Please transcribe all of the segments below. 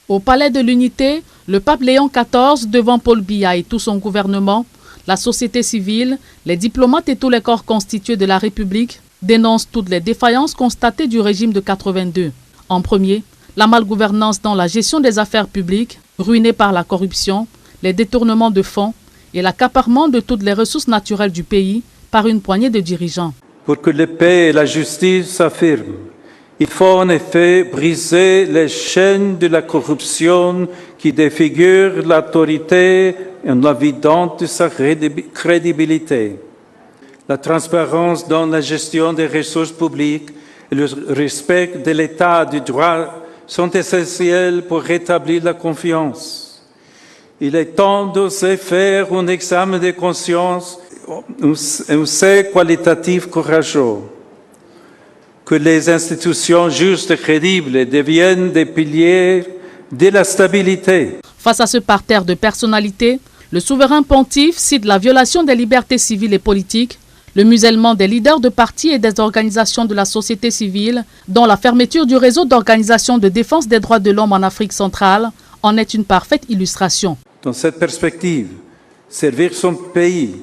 Au Palais de l'Unité, le pape Léon XIV, devant Paul Biya et tout son gouvernement, la société civile, les diplomates et tous les corps constitués de la République dénoncent toutes les défaillances constatées du régime de 82. En premier, la malgouvernance dans la gestion des affaires publiques, ruinée par la corruption, les détournements de fonds et l'accaparement de toutes les ressources naturelles du pays par une poignée de dirigeants. Pour que la paix et la justice s'affirment, il faut en effet briser les chaînes de la corruption qui défigurent l'autorité en la vidant de sa crédibilité. La transparence dans la gestion des ressources publiques et le respect de l'état de droit sont essentiels pour rétablir la confiance. Il est temps d'oser faire un examen de conscience, un essai qualitatif courageux. Que les institutions justes et crédibles deviennent des piliers de la stabilité. Face à ce parterre de personnalités, le souverain pontife cite la violation des libertés civiles et politiques, le musellement des leaders de partis et des organisations de la société civile, dont la fermeture du réseau d'organisations de défense des droits de l'homme en Afrique centrale en est une parfaite illustration. Dans cette perspective, servir son pays,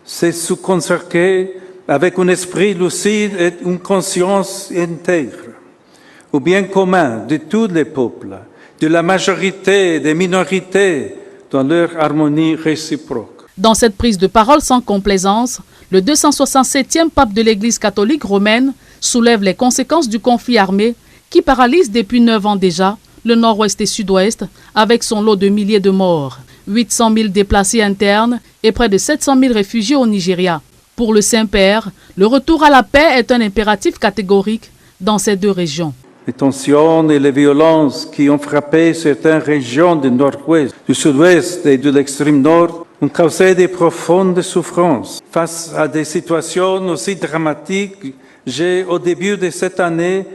c'est se consacrer avec un esprit lucide et une conscience intègre, au bien commun de tous les peuples, de la majorité et des minorités, dans leur harmonie réciproque. Dans cette prise de parole sans complaisance, le 267e pape de l'Église catholique romaine soulève les conséquences du conflit armé qui paralyse depuis 9 ans déjà le nord-ouest et sud-ouest avec son lot de milliers de morts, 800 000 déplacés internes et près de 700 000 réfugiés au Nigeria. Pour le Saint-Père, le retour à la paix est un impératif catégorique dans ces deux régions. Les tensions et les violences qui ont frappé certaines régions du nord-ouest, du sud-ouest et de l'extrême nord ont causé de profondes souffrances. Face à des situations aussi dramatiques, j'ai, au début de cette année,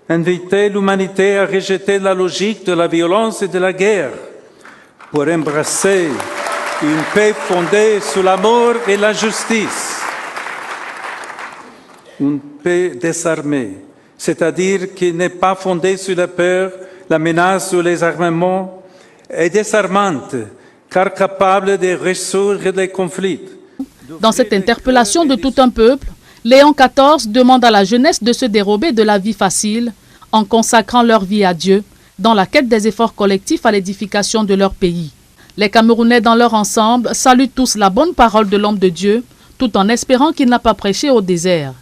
invité l'humanité à rejeter la logique de la violence et de la guerre pour embrasser une paix fondée sur l'amour et la justice. Une paix désarmée, c'est-à-dire qui n'est pas fondée sur la peur, la menace ou les armements, et désarmante, car capable de résoudre les conflits. Dans cette interpellation de tout un peuple, Léon XIV demande à la jeunesse de se dérober de la vie facile en consacrant leur vie à Dieu dans la quête des efforts collectifs à l'édification de leur pays. Les Camerounais dans leur ensemble saluent tous la bonne parole de l'homme de Dieu tout en espérant qu'il n'a pas prêché au désert.